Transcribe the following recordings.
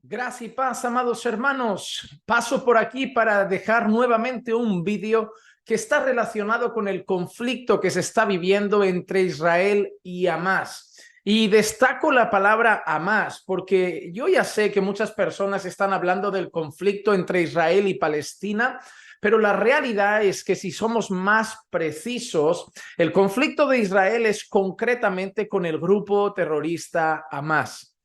Gracias y paz, amados hermanos. Paso por aquí para dejar nuevamente un vídeo que está relacionado con el conflicto que se está viviendo entre Israel y Hamás. Y destaco la palabra Hamás porque yo ya sé que muchas personas están hablando del conflicto entre Israel y Palestina, pero la realidad es que si somos más precisos, el conflicto de Israel es concretamente con el grupo terrorista Hamás.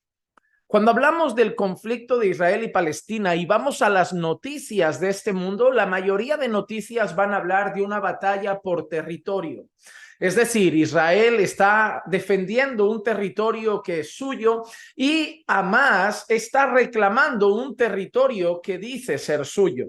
Cuando hablamos del conflicto de Israel y Palestina y vamos a las noticias de este mundo, la mayoría de noticias van a hablar de una batalla por territorio. Es decir, Israel está defendiendo un territorio que es suyo y Hamás está reclamando un territorio que dice ser suyo.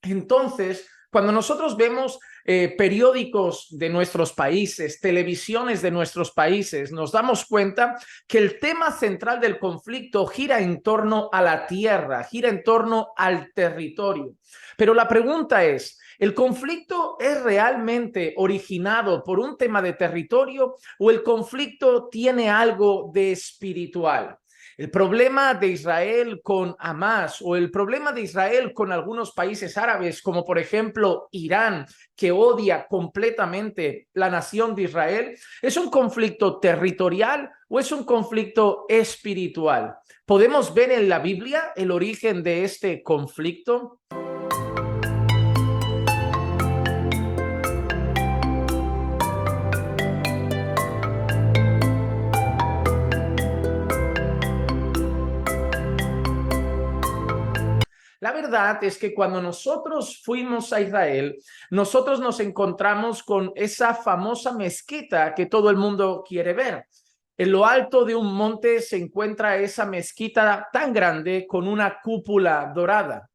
Entonces, cuando nosotros vemos periódicos de nuestros países, televisiones de nuestros países, nos damos cuenta que el tema central del conflicto gira en torno a la tierra, gira en torno al territorio. Pero la pregunta es, ¿el conflicto es realmente originado por un tema de territorio o el conflicto tiene algo de espiritual? El problema de Israel con Hamás o el problema de Israel con algunos países árabes, como por ejemplo Irán, que odia completamente la nación de Israel, ¿es un conflicto territorial o es un conflicto espiritual? ¿Podemos ver en la Biblia el origen de este conflicto? La verdad es que cuando nosotros fuimos a Israel, nosotros nos encontramos con esa famosa mezquita que todo el mundo quiere ver. En lo alto de un monte se encuentra esa mezquita tan grande con una cúpula dorada.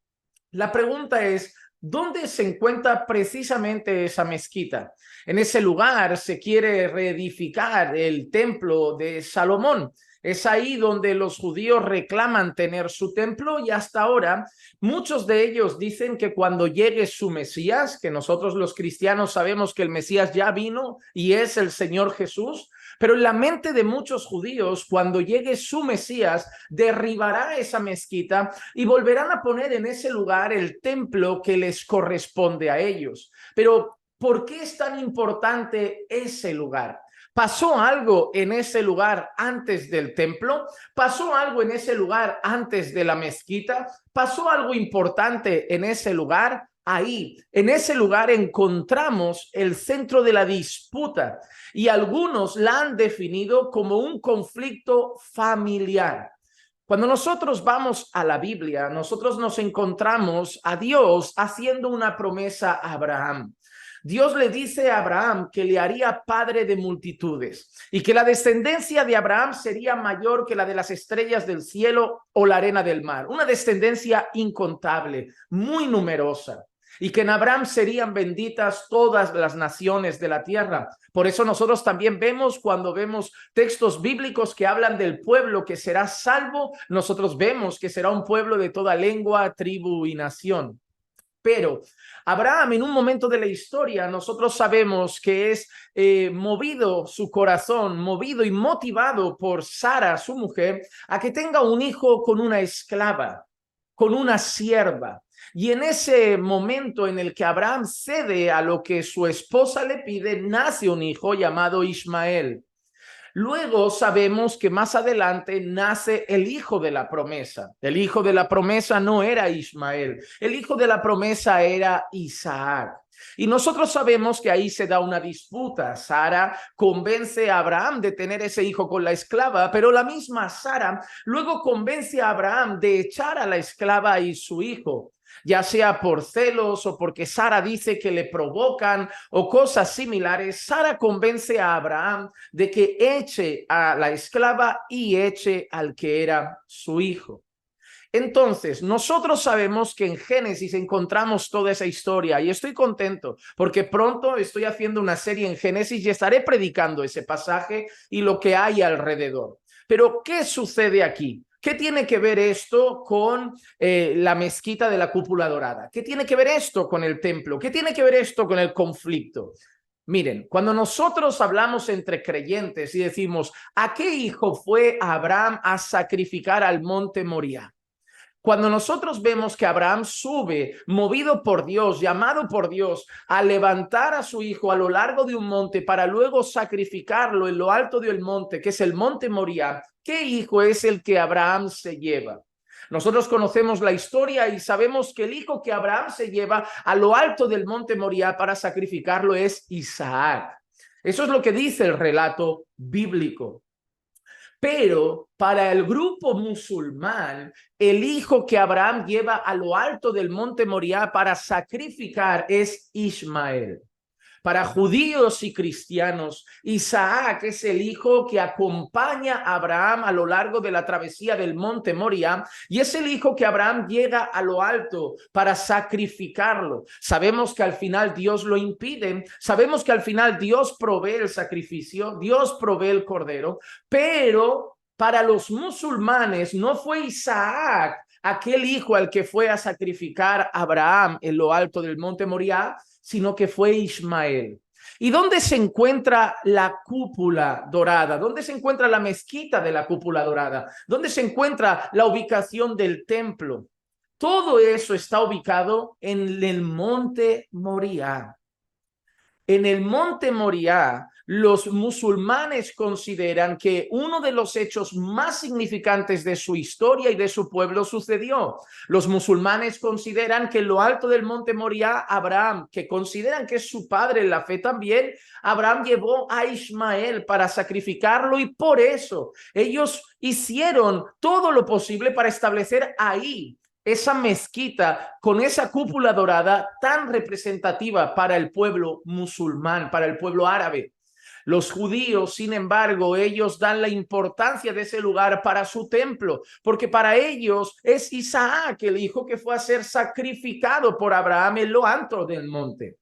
La pregunta es, ¿dónde se encuentra precisamente esa mezquita? En ese lugar se quiere reedificar el templo de Salomón. Es ahí donde los judíos reclaman tener su templo y hasta ahora muchos de ellos dicen que cuando llegue su Mesías, que nosotros los cristianos sabemos que el Mesías ya vino y es el Señor Jesús, pero en la mente de muchos judíos, cuando llegue su Mesías, derribará esa mezquita y volverán a poner en ese lugar el templo que les corresponde a ellos. Pero, ¿por qué es tan importante ese lugar? ¿Pasó algo en ese lugar antes del templo? ¿Pasó algo en ese lugar antes de la mezquita? ¿Pasó algo importante en ese lugar? Ahí, en ese lugar encontramos el centro de la disputa y algunos la han definido como un conflicto familiar. Cuando nosotros vamos a la Biblia, nosotros nos encontramos a Dios haciendo una promesa a Abraham. Dios le dice a Abraham que le haría padre de multitudes y que la descendencia de Abraham sería mayor que la de las estrellas del cielo o la arena del mar. Una descendencia incontable, muy numerosa. Y que en Abraham serían benditas todas las naciones de la tierra. Por eso nosotros también vemos, cuando vemos textos bíblicos que hablan del pueblo que será salvo, nosotros vemos que será un pueblo de toda lengua, tribu y nación. Pero Abraham, en un momento de la historia, nosotros sabemos que es movido su corazón, movido y motivado por Sara, su mujer, a que tenga un hijo con una esclava, con una sierva. Y en ese momento en el que Abraham cede a lo que su esposa le pide, nace un hijo llamado Ismael. Luego sabemos que más adelante nace el hijo de la promesa. El hijo de la promesa no era Ismael, el hijo de la promesa era Isaac. Y nosotros sabemos que ahí se da una disputa. Sara convence a Abraham de tener ese hijo con la esclava, pero la misma Sara luego convence a Abraham de echar a la esclava y su hijo, ya sea por celos o porque Sara dice que le provocan o cosas similares. Sara convence a Abraham de que eche a la esclava y eche al que era su hijo. Entonces, nosotros sabemos que en Génesis encontramos toda esa historia y estoy contento porque pronto estoy haciendo una serie en Génesis y estaré predicando ese pasaje y lo que hay alrededor. Pero, ¿qué sucede aquí? ¿Qué tiene que ver esto con la mezquita de la cúpula dorada? ¿Qué tiene que ver esto con el templo? ¿Qué tiene que ver esto con el conflicto? Miren, cuando nosotros hablamos entre creyentes y decimos, ¿a qué hijo fue Abraham a sacrificar al monte Moriah? Cuando nosotros vemos que Abraham sube, movido por Dios, llamado por Dios, a levantar a su hijo a lo largo de un monte para luego sacrificarlo en lo alto del monte, que es el monte Moriah, ¿qué hijo es el que Abraham se lleva? Nosotros conocemos la historia y sabemos que el hijo que Abraham se lleva a lo alto del monte Moriah para sacrificarlo es Isaac. Eso es lo que dice el relato bíblico. Pero para el grupo musulmán, el hijo que Abraham lleva a lo alto del monte Moriah para sacrificar es Ismael. Para judíos y cristianos, Isaac es el hijo que acompaña a Abraham a lo largo de la travesía del monte Moriah y es el hijo que Abraham llega a lo alto para sacrificarlo. Sabemos que al final Dios lo impide, sabemos que al final Dios provee el sacrificio, Dios provee el cordero, pero para los musulmanes no fue Isaac aquel hijo al que fue a sacrificar Abraham en lo alto del monte Moriah, sino que fue Ismael. ¿Y dónde se encuentra la cúpula dorada? ¿Dónde se encuentra la mezquita de la cúpula dorada? ¿Dónde se encuentra la ubicación del templo? Todo eso está ubicado en el monte Moriah. En el monte Moriah, los musulmanes consideran que uno de los hechos más significantes de su historia y de su pueblo sucedió. Los musulmanes consideran que en lo alto del monte Moriah, Abraham, que consideran que es su padre en la fe también, Abraham llevó a Ismael para sacrificarlo y por eso ellos hicieron todo lo posible para establecer ahí esa mezquita con esa cúpula dorada tan representativa para el pueblo musulmán, para el pueblo árabe. Los judíos, sin embargo, ellos dan la importancia de ese lugar para su templo, porque para ellos es Isaac, el hijo que fue a ser sacrificado por Abraham en lo alto del monte.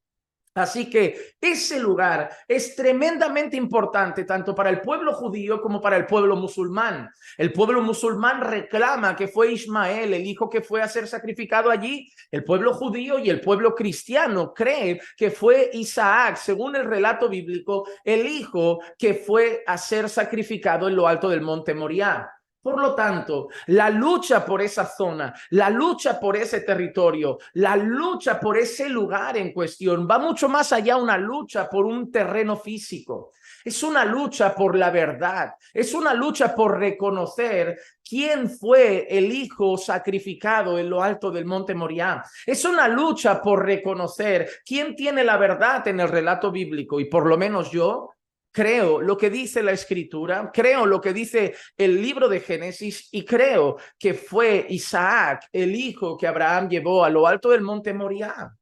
Así que ese lugar es tremendamente importante tanto para el pueblo judío como para el pueblo musulmán. El pueblo musulmán reclama que fue Ismael, el hijo que fue a ser sacrificado allí. El pueblo judío y el pueblo cristiano cree que fue Isaac, según el relato bíblico, el hijo que fue a ser sacrificado en lo alto del monte Moriah. Por lo tanto, la lucha por esa zona, la lucha por ese territorio, la lucha por ese lugar en cuestión va mucho más allá de una lucha por un terreno físico. Es una lucha por la verdad, es una lucha por reconocer quién fue el hijo sacrificado en lo alto del monte Moriah. Es una lucha por reconocer quién tiene la verdad en el relato bíblico y por lo menos yo creo lo que dice la escritura, creo lo que dice el libro de Génesis y creo que fue Isaac, el hijo que Abraham llevó a lo alto del monte Moriah.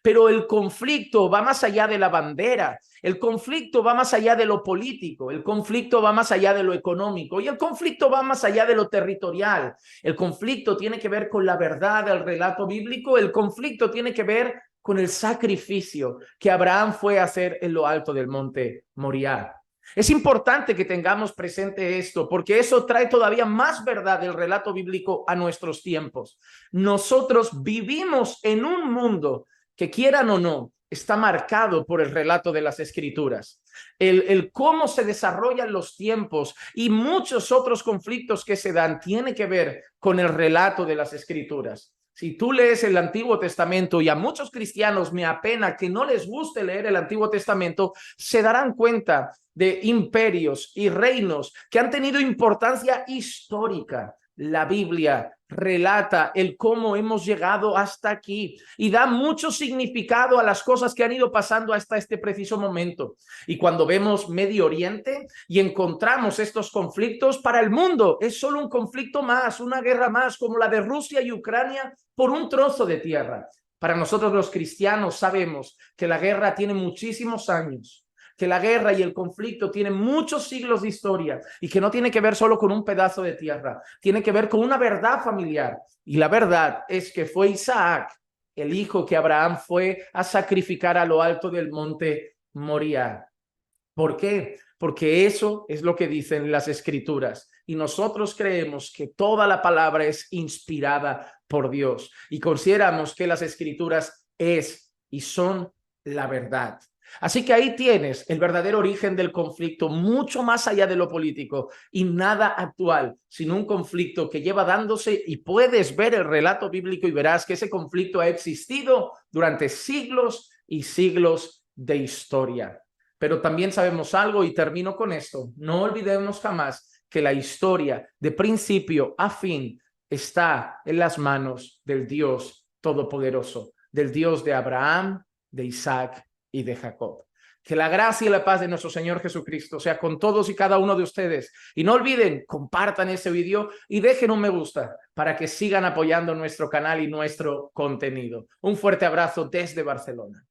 Pero el conflicto va más allá de la bandera, el conflicto va más allá de lo político, el conflicto va más allá de lo económico y el conflicto va más allá de lo territorial. El conflicto tiene que ver con la verdad del relato bíblico, el conflicto tiene que ver con el sacrificio que Abraham fue a hacer en lo alto del monte Moriah. Es importante que tengamos presente esto porque eso trae todavía más verdad del relato bíblico a nuestros tiempos. Nosotros vivimos en un mundo que, quieran o no, está marcado por el relato de las escrituras. El cómo se desarrollan los tiempos y muchos otros conflictos que se dan tiene que ver con el relato de las escrituras. Si tú lees el Antiguo Testamento, y a muchos cristianos me apena que no les guste leer el Antiguo Testamento, se darán cuenta de imperios y reinos que han tenido importancia histórica. La Biblia relata el cómo hemos llegado hasta aquí y da mucho significado a las cosas que han ido pasando hasta este preciso momento. Y cuando vemos Medio Oriente y encontramos estos conflictos, para el mundo es solo un conflicto más, una guerra más, como la de Rusia y Ucrania por un trozo de tierra. Para nosotros los cristianos sabemos que la guerra tiene muchísimos años, que la guerra y el conflicto tienen muchos siglos de historia y que no tiene que ver solo con un pedazo de tierra, tiene que ver con una verdad familiar. Y la verdad es que fue Isaac, el hijo que Abraham fue a sacrificar a lo alto del monte Moriah. ¿Por qué? Porque eso es lo que dicen las escrituras. Y nosotros creemos que toda la palabra es inspirada por Dios y consideramos que las escrituras es y son la verdad. Así que ahí tienes el verdadero origen del conflicto, mucho más allá de lo político y nada actual, sino un conflicto que lleva dándose, y puedes ver el relato bíblico y verás que ese conflicto ha existido durante siglos y siglos de historia. Pero también sabemos algo, y termino con esto: no olvidemos jamás que la historia de principio a fin está en las manos del Dios Todopoderoso, del Dios de Abraham, de Isaac y de Jacob. Que la gracia y la paz de nuestro Señor Jesucristo sea con todos y cada uno de ustedes. Y no olviden, compartan este video y dejen un me gusta para que sigan apoyando nuestro canal y nuestro contenido. Un fuerte abrazo desde Barcelona.